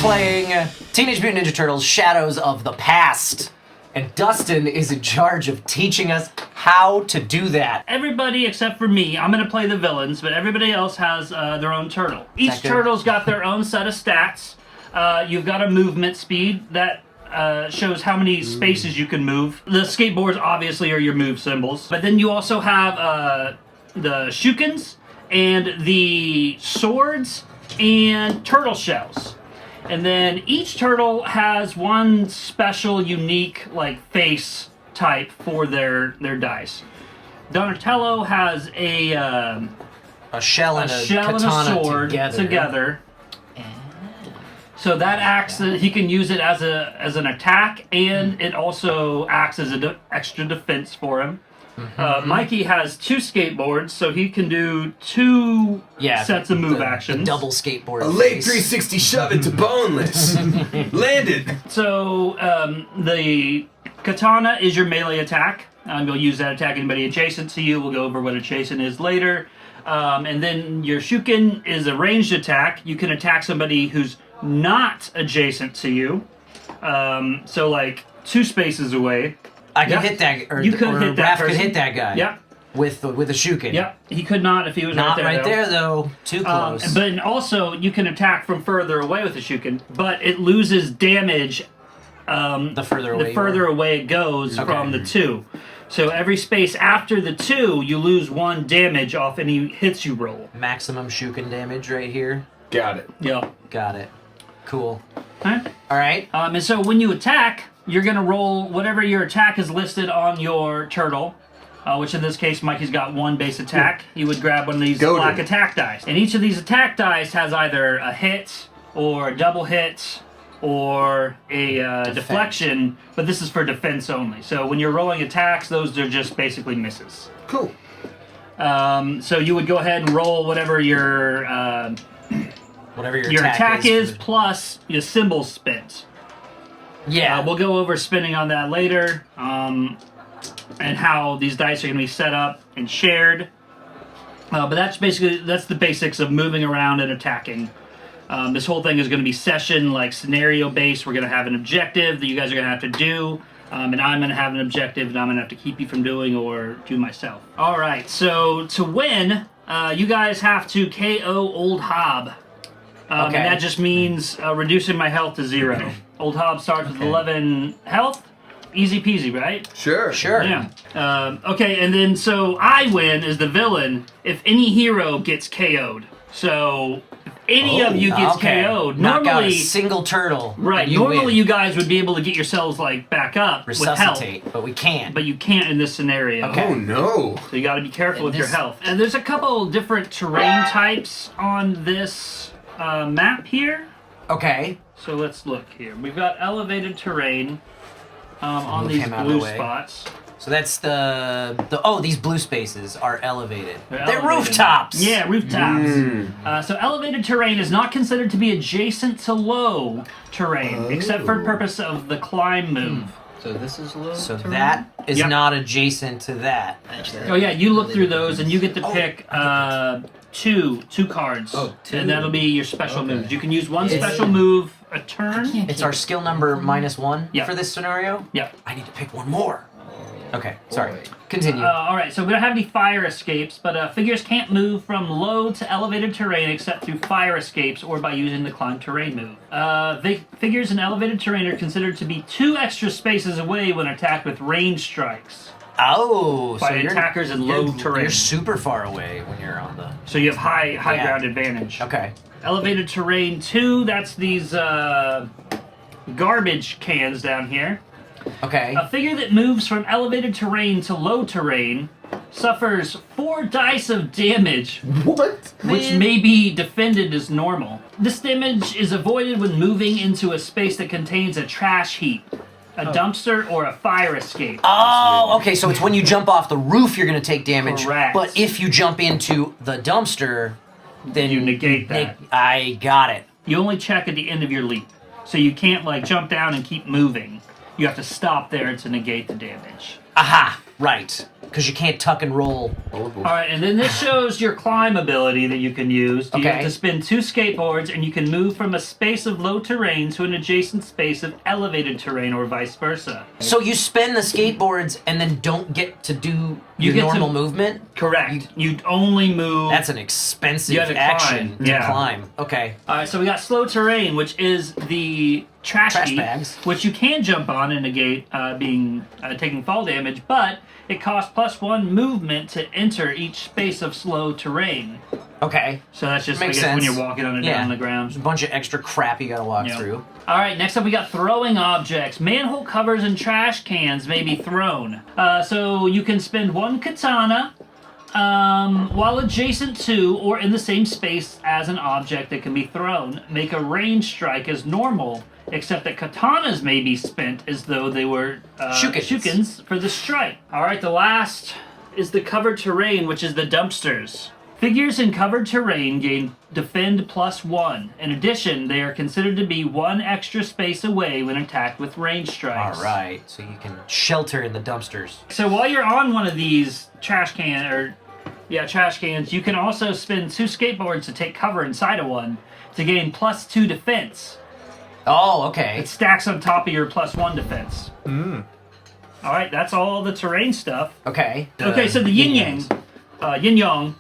playing Teenage Mutant Ninja Turtles Shadows of the Past. And Dustin is in charge of teaching us how to do that. Everybody except for me, I'm going to play the villains, but everybody else has their own turtle. Each turtle's got their own set of stats. You've got a movement speed that shows how many spaces you can move. The skateboards obviously are your move symbols. But then you also have the shurikens and the swords and turtle shells. And then each turtle has one special, unique, like, face type for their dice. Donatello has a shell and a katana sword together. So that acts. He can use it as an attack, and it also acts as an extra defense for him. Mikey has 2 skateboards, so he can do 2 sets of move actions. The double skateboard. A late 360 shove it to boneless. Landed. So the katana is your melee attack. You'll use that attack anybody adjacent to you. We'll go over what adjacent is later. And then your shuriken is a ranged attack. You can attack somebody who's not adjacent to you. So like 2 spaces away. I can hit that, or you could hit that Raph could hit that guy. Yep. With a shuriken. Yep. He could not if he was not right there. Though. Too close. But also you can attack from further away with the shuriken, but it loses damage. The further away it goes from the 2. So every space after the 2, you lose 1 damage off any hits you roll. Maximum shuriken damage right here. Got it. Yeah. Got it. Cool. All right. And so when you attack, you're going to roll whatever your attack is listed on your turtle, which in this case, Mikey's got 1 base attack. He would grab one of these black attack dice. And each of these attack dice has either a hit or a double hit or a deflection, but this is for defense only. So when you're rolling attacks, those are just basically misses. Cool. So you would go ahead and roll whatever your attack is plus your symbol spent. Yeah. We'll go over spinning on that later, and how these dice are going to be set up and shared. But that's the basics of moving around and attacking. This whole thing is going to be scenario based. We're going to have an objective that you guys are going to have to do, and I'm going to have an objective that I'm going to have to keep you from doing or do myself. All right. So to win, you guys have to KO Old Hob. And that just means reducing my health to 0. Old Hob starts with 11 health. Easy peasy, right? Sure. Yeah. Okay, and then so I win as the villain if any hero gets KO'd. So if any of you gets KO'd, knock normally out a single turtle. Right. Normally you guys would be able to get yourselves like back up resuscitate, with health, but we can't. But you can't in this scenario. Okay. Oh no. So you got to be careful with your health. And there's a couple different terrain types on this map here. Okay. So let's look here. We've got elevated terrain on these blue spots. So that's these blue spaces are elevated. They're elevated. Rooftops! Yeah, rooftops. So elevated terrain is not considered to be adjacent to low terrain, except for the purpose of the climb move. So this is low terrain? That is not adjacent to that. Oh yeah, you look through those and you get to pick two cards. Oh, 2. And that'll be your special moves. You can use one special move a turn. It's our skill number -1 for this scenario? Yep. I need to pick one more. Okay, sorry. Continue. Alright, so we don't have any fire escapes, but figures can't move from low to elevated terrain except through fire escapes or by using the climb terrain move. Figures in elevated terrain are considered to be 2 extra spaces away when attacked with range strikes. Oh, by attackers in low terrain. You're super far away when you're on the... So you have high ground advantage. Okay. Elevated terrain 2, that's these garbage cans down here. Okay. A figure that moves from elevated terrain to low terrain suffers 4 dice of damage. What? Which may be defended as normal. This damage is avoided when moving into a space that contains a trash heap, a dumpster, or a fire escape. Oh, okay, so it's when you jump off the roof you're going to take damage. Correct. But if you jump into the dumpster, then... You negate that. I got it. You only check at the end of your leap. So you can't, like, jump down and keep moving. You have to stop there to negate the damage. Aha! Right. Because you can't tuck and roll. All right, and then this shows your climb ability that you can use. You have to spin 2 skateboards, and you can move from a space of low terrain to an adjacent space of elevated terrain, or vice versa. So you spin the skateboards and then don't get to do your normal movement? Correct. You only move... That's an expensive to action climb. to climb. Okay. All right, so we got slow terrain, which is the trash heap, bags, which you can jump on and negate taking fall damage, but it costs +1 movement to enter each space of slow terrain. Okay. So that's just Makes when sense. you're walking on it down on the ground. There's a bunch of extra crap you gotta walk through. All right, next up we got throwing objects. Manhole covers and trash cans may be thrown. So you can spend 1 katana while adjacent to or in the same space as an object that can be thrown. Make a range strike as normal, except that katanas may be spent as though they were shurikens for the strike. All right, the last is the covered terrain, which is the dumpsters. Figures in covered terrain gain defend +1. In addition, they are considered to be 1 extra space away when attacked with range strikes. All right, so you can shelter in the dumpsters. So while you're on one of these trash cans, you can also spin 2 skateboards to take cover inside of one to gain +2 defense. Oh, okay. It stacks on top of your +1 defense. All right, that's all the terrain stuff. Okay. Okay, so the yin yang.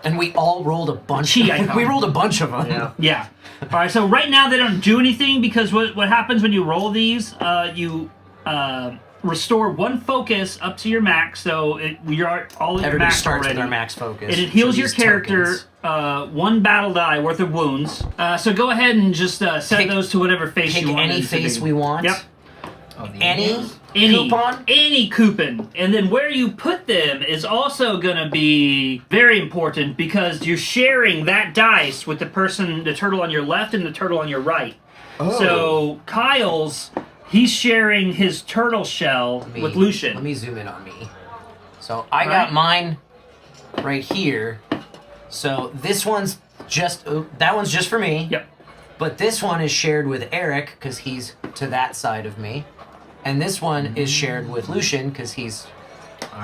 And we all rolled a bunch. Chi icon. We rolled a bunch of them. Yeah. All right. So right now they don't do anything because what happens when you roll these? You restore 1 focus up to your max. So you're all at your Everybody max starts already. with our max focus. And it heals for your these character tokens. 1 battle die worth of wounds. So go ahead and just set those to whatever face you want. Pick any face we want. Yep. Any coupon? Any coupon. And then where you put them is also going to be very important because you're sharing that dice with the turtle on your left and the turtle on your right. Oh. So Kyle's, he's sharing his turtle shell with Lucien. Let me zoom in on me. So I got mine right here. So this one's that one's just for me. Yep. But this one is shared with Eric because he's to that side of me. And this one is shared with Lucien because he's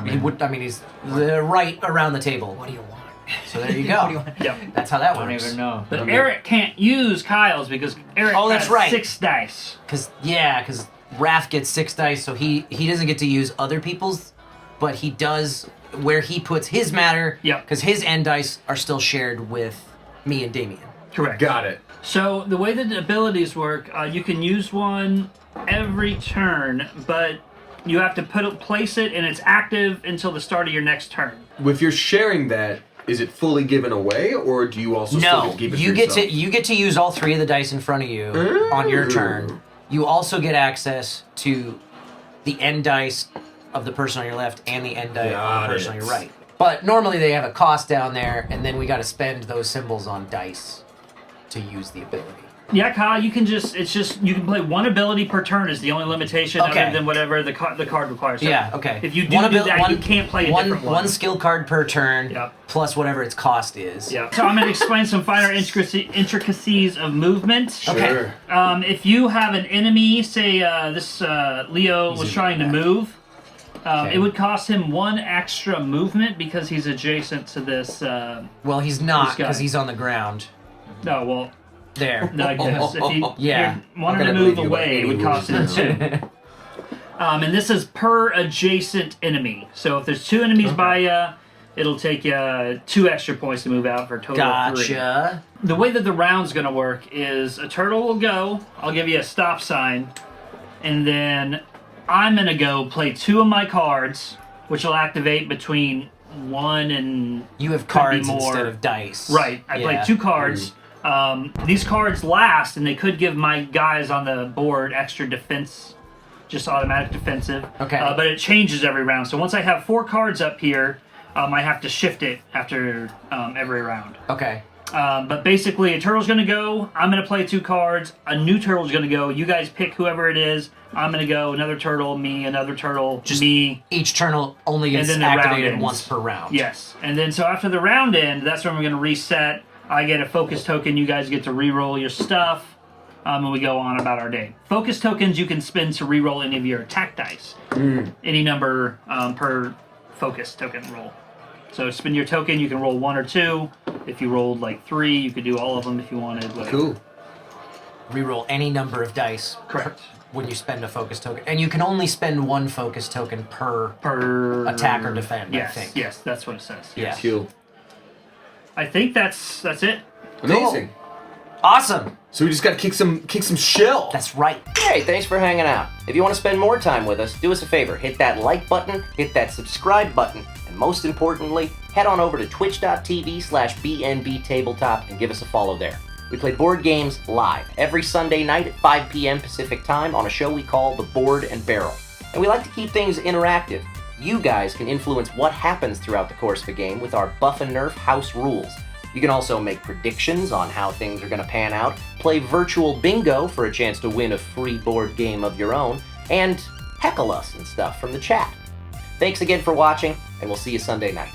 he's right around the table. What do you want? So there you go. Yep. That's how that I don't works. even know. But Eric can't use Kyle's because Eric that's has right. 6 dice. Because Raph gets 6 dice, so he doesn't get to use other people's, but he does where he puts his matter. Yep. Because his end dice are still shared with me and Damien. Correct. Got it. So the way that the abilities work, you can use one every turn, but you have to place it and it's active until the start of your next turn. If you're sharing that, is it fully given away, or do you also still keep it you for yourself? you get to use all 3 of the dice in front of you on your turn. You also get access to the end dice of the person on your left and the end dice of the person on your right. But normally they have a cost down there, and then we got to spend those symbols on dice to use the ability. Yeah, Kyle, you can you can play 1 ability per turn is the only limitation other than whatever the card requires. So if you do that, you can't play a different one. 1 skill card per turn, Yep. plus whatever its cost is. Yeah. So I'm going to explain some finer intricacies of movement. Sure. If you have an enemy, say this Leo was trying to move, it would cost him 1 extra movement because he's adjacent to this. Well, he's not this guy. because he's on the ground. No, well, There. I guess if you wanted to gonna move believe you away, it would cost him 2. And this is per adjacent enemy. So if there's 2 enemies by you, it'll take you 2 extra points to move out for a total of 3. Gotcha. The way that the round's going to work is a turtle will go, I'll give you a stop sign, and then I'm going to go play 2 of my cards, which will activate between 1 and... You have cards more. instead of dice. Right, I play 2 cards. These cards last, and they could give my guys on the board extra defense, just automatic defensive. Okay. But it changes every round. So once I have 4 cards up here, I have to shift it after every round. Okay. But basically, a turtle's going to go. I'm going to play 2 cards. A new turtle's going to go. You guys pick whoever it is. I'm going to go. Another turtle, me. Another turtle, me. Each turtle only gets And then the round activated ends. once per round. Yes. And then so after the round end, that's when we're going to reset. I get a focus token. You guys get to re-roll your stuff. and we go on about our day. Focus tokens you can spend to reroll any of your attack dice. Any number per focus token roll. So spend your token, you can roll 1 or 2. If you rolled like 3, you could do all of them if you wanted. Whatever. Cool. Reroll any number of dice. Correct. When you spend a focus token. And you can only spend 1 focus token per attack or defend, yes, I think. Yes, that's what it says. Yeah. Cool. I think that's it. Amazing. Awesome! So we just gotta kick some shell. That's right. Hey, thanks for hanging out. If you want to spend more time with us, do us a favor. Hit that like button, hit that subscribe button, and most importantly, head on over to twitch.tv/BNB Tabletop and give us a follow there. We play board games live every Sunday night at 5 p.m. Pacific Time on a show we call The Board and Barrel. And we like to keep things interactive. You guys can influence what happens throughout the course of a game with our Buff and Nerf house rules. You can also make predictions on how things are going to pan out, play virtual bingo for a chance to win a free board game of your own, and heckle us and stuff from the chat. Thanks again for watching, and we'll see you Sunday night.